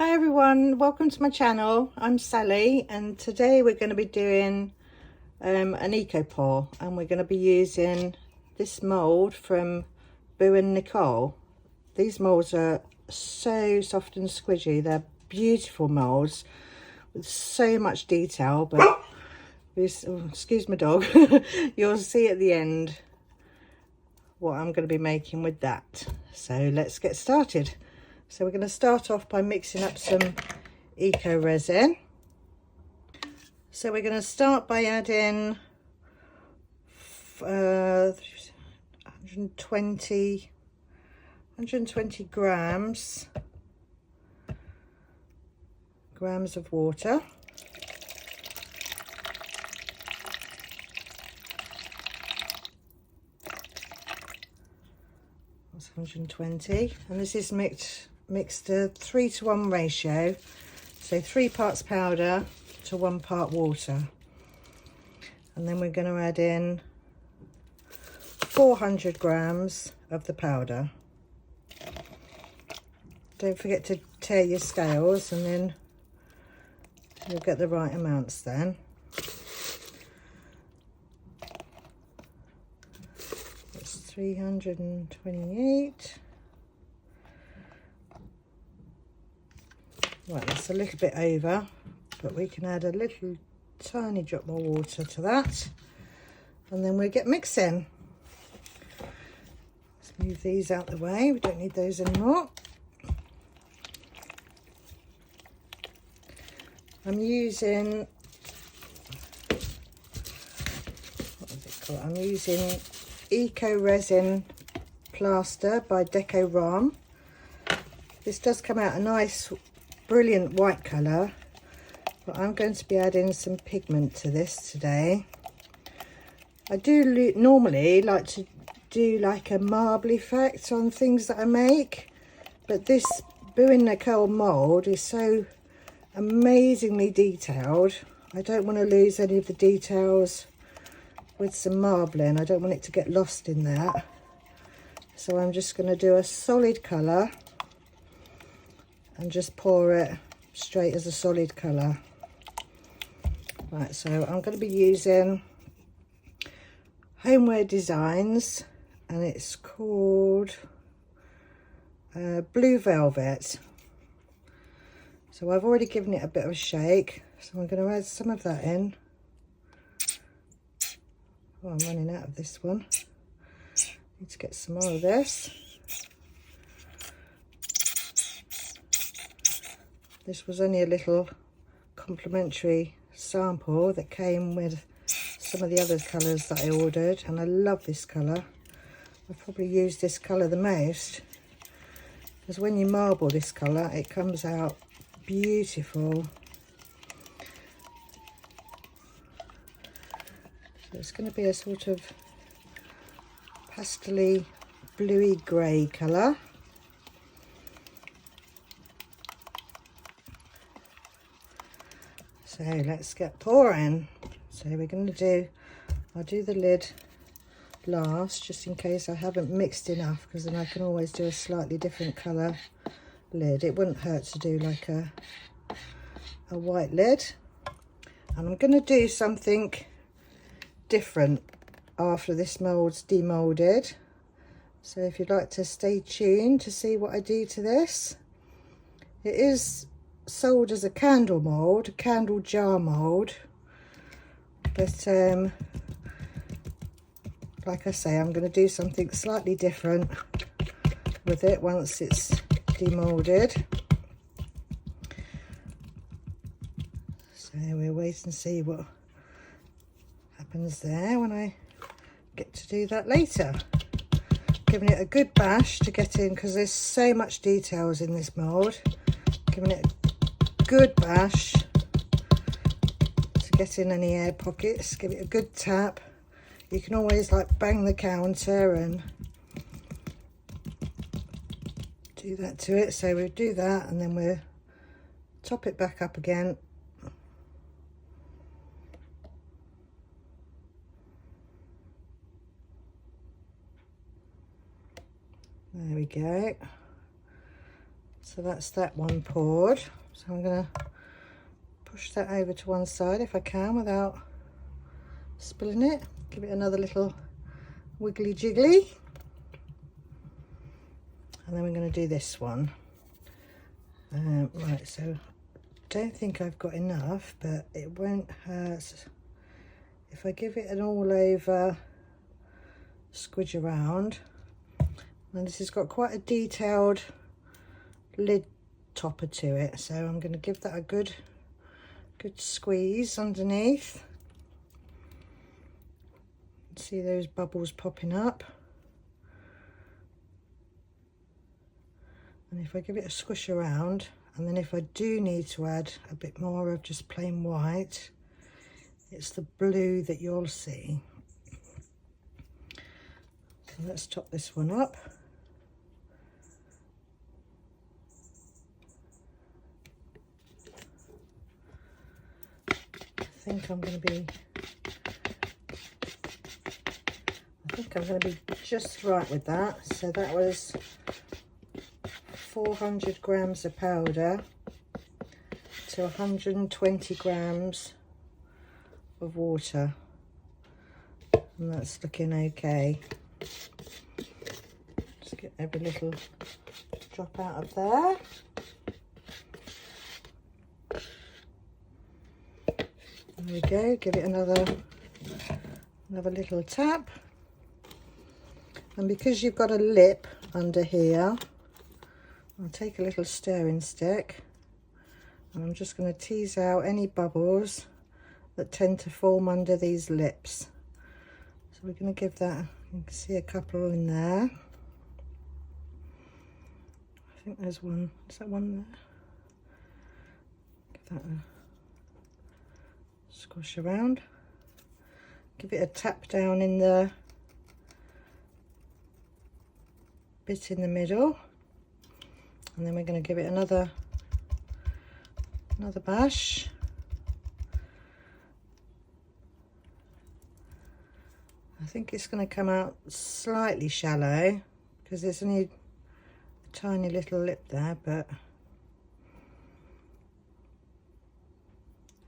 Hi everyone, welcome to my channel. I'm Sally and today we're going to be doing an eco pour, and we're going to be using this mould from Boo and Nicole. These moulds are so soft and squidgy. They're beautiful moulds with so much detail, but excuse my dog. You'll see at the end what I'm going to be making with that. So let's get started. So we're going to start off by mixing up some Eco Resin. So we're going to start by adding 120 grams of water. That's 120, and this is mixed a 3:1 ratio, so 3 parts powder to 1 part water. And then we're going to add in 400 grams of the powder. Don't forget to tear your scales, and then you'll get the right amounts then. That's 328. Right, that's a little bit over, but we can add a little tiny drop more water to that, and then we'll get mixing. Let's move these out the way, we don't need those anymore. I'm using, what is it called? I'm using Eco Resin Plaster by Deco Ram. This does come out a nice brilliant white colour, but I'm going to be adding some pigment to this today. I do normally like to do like a marble effect on things that I make, but this Boo and Nicole mould is so amazingly detailed. I don't want to lose any of the details with some marbling. I don't want it to get lost in that, so I'm just going to do a solid colour and just pour it straight as a solid colour. Right, so I'm going to be using Homeware Designs, and it's called Blue Velvet. So I've already given it a bit of a shake, so I'm going to add some of that in. Oh, I'm running out of this one. Need to get some more of this. This was only a little complimentary sample that came with some of the other colours that I ordered, and I love this colour. I've probably used this colour the most, because when you marble this colour it comes out beautiful. So it's going to be a sort of pastel-y bluey grey colour. So let's get pouring. So we're going to do, I'll do the lid last just in case I haven't mixed enough, because then I can always do a slightly different colour lid. It wouldn't hurt to do like a white lid. And I'm going to do something different after this mould's demoulded. So if you'd like to stay tuned to see what I do to this. It is sold as a candle mould, a candle jar mould, but like I say, I'm going to do something slightly different with it once it's demoulded. So we'll wait and see what happens there when I get to do that later. Giving it a good bash to get in, because there's so much details in this mould. Giving it a good bash to get in any air pockets. Give it a good tap. You can always like bang the counter and do that to it. So we'll do that, and then we'll top it back up again. There we go. So that's that one poured. So I'm going to push that over to one side if I can without spilling it. Give it another little wiggly jiggly. And then we're going to do this one. Right, so don't think I've got enough, but it won't hurt if I give it an all over squidge around. And this has got quite a detailed lid topper to it, so I'm going to give that a good squeeze underneath. See those bubbles popping up, and if I give it a squish around, and then if I do need to add a bit more of just plain white, it's the blue that you'll see. So let's top this one up. I think I'm going to be just right with that. So that was 400 grams of powder to 120 grams of water, and that's looking okay. Just get every little drop out of there. There we go. Give it another little tap. And because you've got a lip under here, I'll take a little stirring stick and I'm just going to tease out any bubbles that tend to form under these lips. So we're going to give that, you can see a couple in there. I think there's one, is that one there? Give that a squish around. Give it a tap down in the bit in the middle, and then we're going to give it another bash. I think it's going to come out slightly shallow because there's only a tiny little lip there, but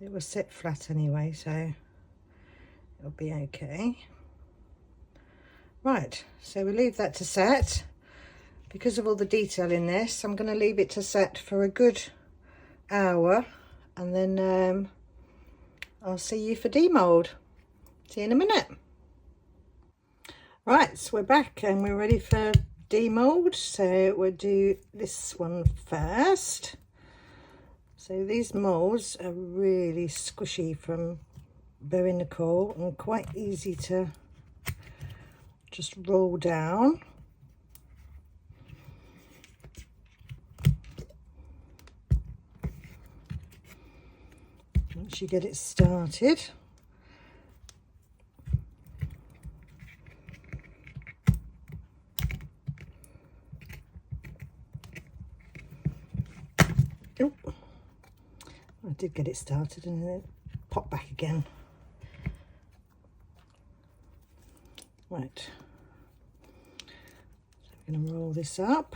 it will sit flat anyway, so it'll be okay. Right, so we leave that to set. Because of all the detail in this, I'm going to leave it to set for a good hour, and then I'll see you for demold. See you in a minute. Right, so we're back and we're ready for demold. So we'll do this one first. So these molds are really squishy from Nicole and quite easy to just roll down. Once you get it started, oh, I did get it started and then it popped back again. Right, so we're going to roll this up.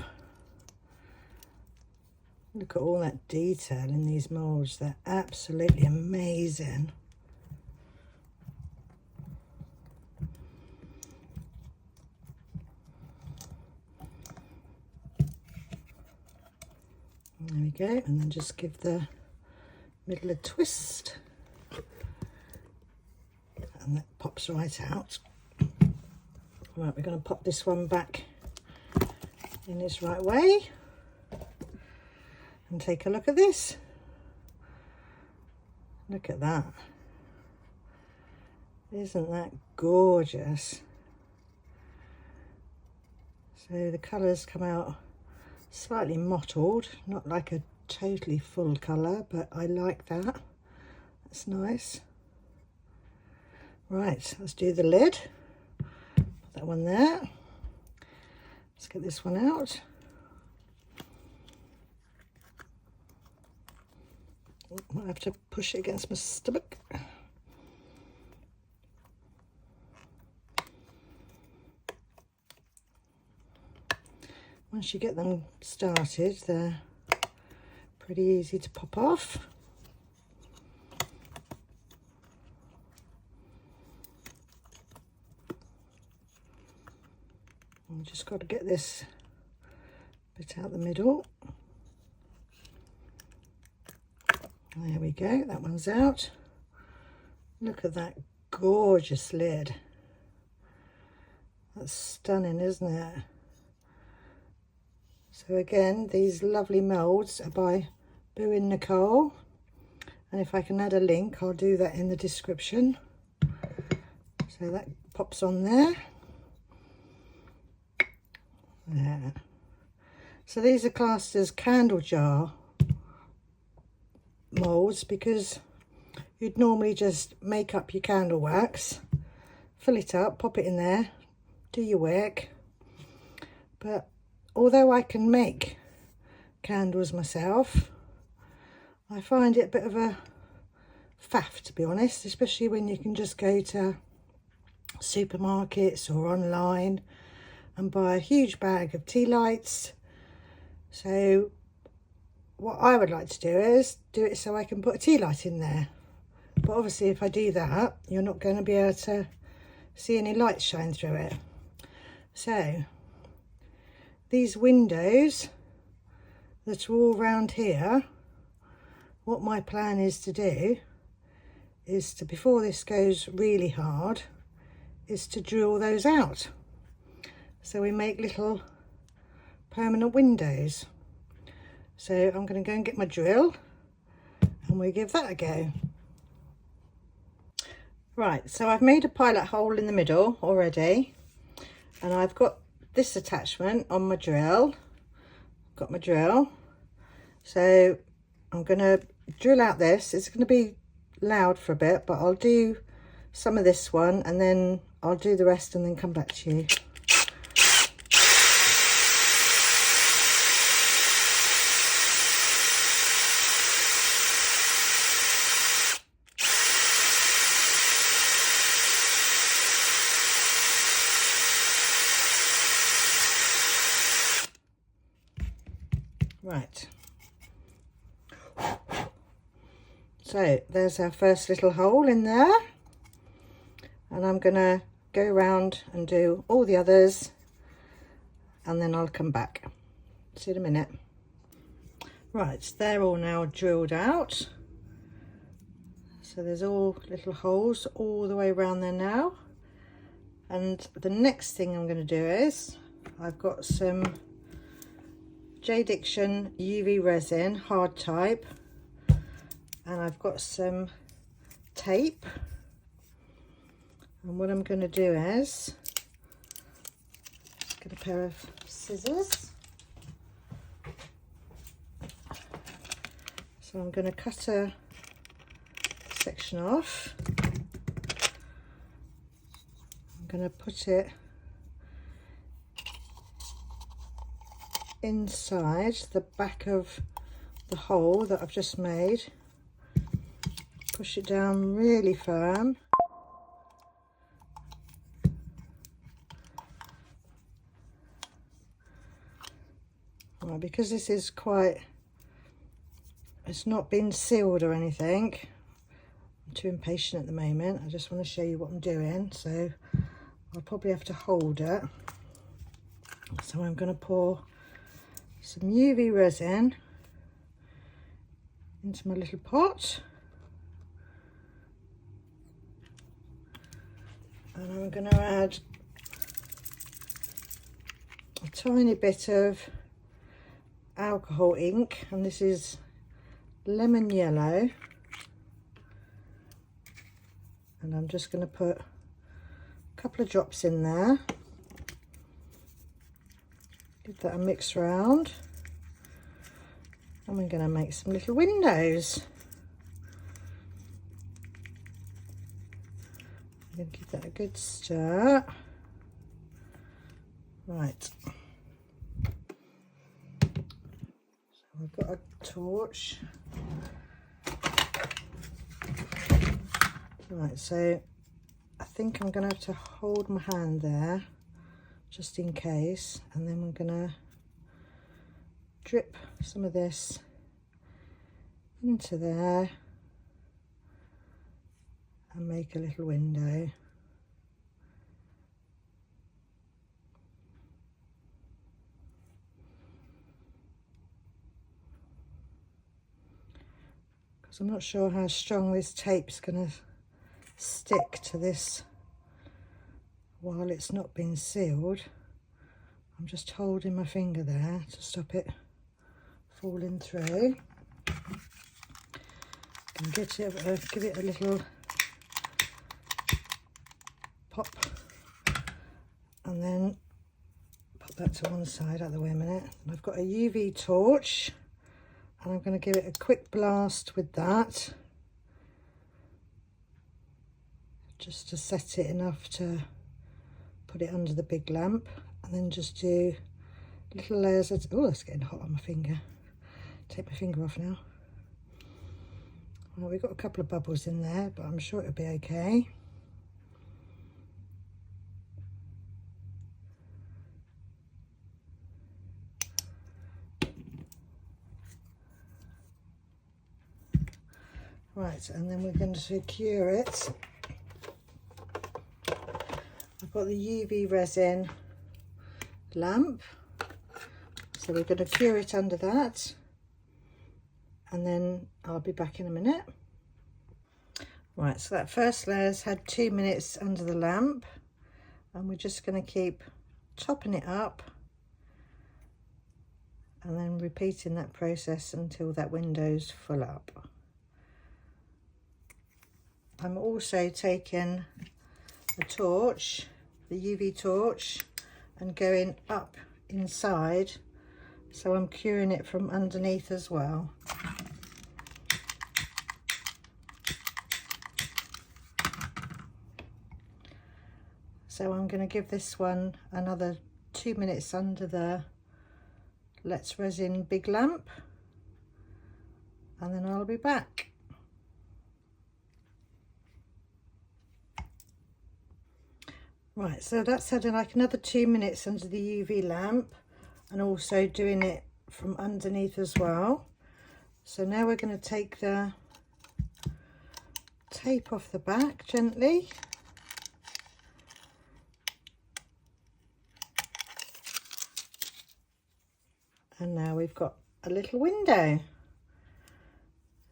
Look at all that detail in these molds, they're absolutely amazing. There we go, and then just give the middle a twist, and that pops right out. Right, we're going to pop this one back in its right way. And take a look at this. Look at that. Isn't that gorgeous? So the colours come out slightly mottled, not like a totally full colour, but I like that. That's nice. Right, let's do the lid. Put that one there. Let's get this one out. Might have to push it against my stomach. Once you get them started, they're Pretty easy to pop off. I've just got to get this bit out the middle. There we go, that one's out. Look at that gorgeous lid. That's stunning, isn't it? So again, these lovely moulds are by Boo and Nicole. And if I can add a link, I'll do that in the description. So that pops on there. There. So these are classed as candle jar moulds because you'd normally just make up your candle wax, fill it up, pop it in there, do your wick. But although I can make candles myself, I find it a bit of a faff, to be honest, especially when you can just go to supermarkets or online and buy a huge bag of tea lights. So what I would like to do is do it so I can put a tea light in there. But obviously if I do that, you're not going to be able to see any light shine through it. So these windows that are all around here, what my plan is to do is to, before this goes really hard, is to drill those out. So we make little permanent windows. So I'm going to go and get my drill and we'll give that a go. Right, so I've made a pilot hole in the middle already, and I've got this attachment on my drill. Got my drill. So I'm going to drill out this. It's going to be loud for a bit, but I'll do some of this one and then I'll do the rest and then come back to you. Right, so there's our first little hole in there, and I'm gonna go around and do all the others and then I'll come back. See you in a minute. Right, they're all now drilled out, so there's all little holes all the way around there now. And the next thing I'm going to do is I've got some J-Diction UV resin, hard type, and I've got some tape. And what I'm going to do is get a pair of scissors. So I'm going to cut a section off. I'm going to put it inside the back of the hole that I've just made. Push it down really firm. Right, because this is quite, it's not been sealed or anything. I'm too impatient at the moment. I just want to show you what I'm doing, so I'll probably have to hold it. So I'm going to pour some UV resin into my little pot, and I'm going to add a tiny bit of alcohol ink, and this is lemon yellow, and I'm just going to put a couple of drops in there. Give that a mix round, and we're going to make some little windows. I'm going to give that a good stir. Right, so I've got a torch. Right, so I think I'm going to have to hold my hand there just in case, and then we're going to drip some of this into there and make a little window. Because I'm not sure how strong this tape's going to stick to this while it's not been sealed. I'm just holding my finger there to stop it falling through. And get it, give it a little pop, and then put that to one side. Out of the way a minute. And I've got a UV torch, and I'm going to give it a quick blast with that, just to set it enough to put it under the big lamp, and then just do little layers of, oh, it's getting hot on my finger. Take my finger off now. Well, we've got a couple of bubbles in there, but I'm sure it'll be okay. Right, and then we're going to secure it. I've got the UV resin lamp, so we're going to cure it under that, and then I'll be back in a minute. Right, so that first layer's had 2 minutes under the lamp, and we're just going to keep topping it up and then repeating that process until that window's full up. I'm also taking a torch, the UV torch, and going up inside, so I'm curing it from underneath as well. So I'm going to give this one another 2 minutes under the Let's Resin big lamp, and then I'll be back. Right, so that's had like another 2 minutes under the UV lamp, and also doing it from underneath as well. So now we're going to take the tape off the back gently. And now we've got a little window.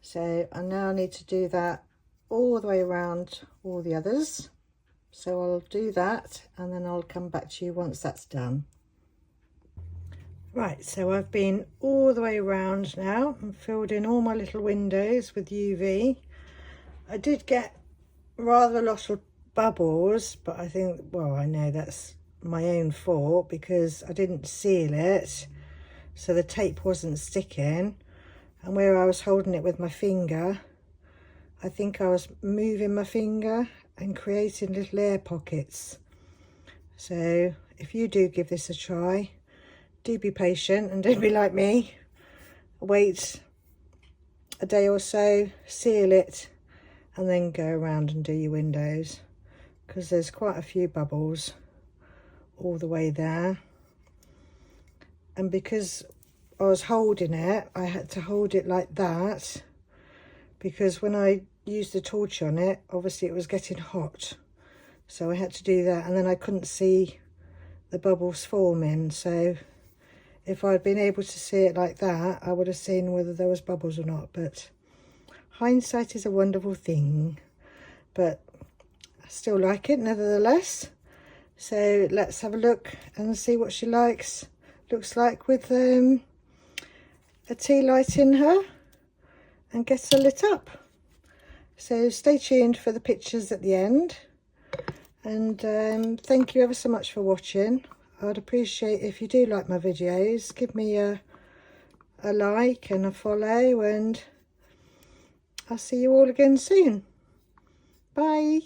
So I now need to do that all the way around all the others. So I'll do that, and then I'll come back to you once that's done. Right, so I've been all the way around now and filled in all my little windows with UV. I did get rather a lot of bubbles, but I think, well, I know that's my own fault because I didn't seal it, so the tape wasn't sticking, and where I was holding it with my finger, I think I was moving my finger and creating little air pockets. So if you do give this a try, do be patient and don't be like me. Wait a day or so, seal it, and then go around and do your windows, because there's quite a few bubbles all the way there. And because I was holding it, I had to hold it like that, because when I used the torch on it, obviously it was getting hot, so I had to do that, and then I couldn't see the bubbles forming. So if I'd been able to see it like that, I would have seen whether there was bubbles or not. But hindsight is a wonderful thing, but I still like it nevertheless. So let's have a look and see what she looks like with a tea light in her, and get her lit up. So stay tuned for the pictures at the end, and thank you ever so much for watching. I'd appreciate if you do like my videos, give me a like and a follow, and I'll see you all again soon. Bye.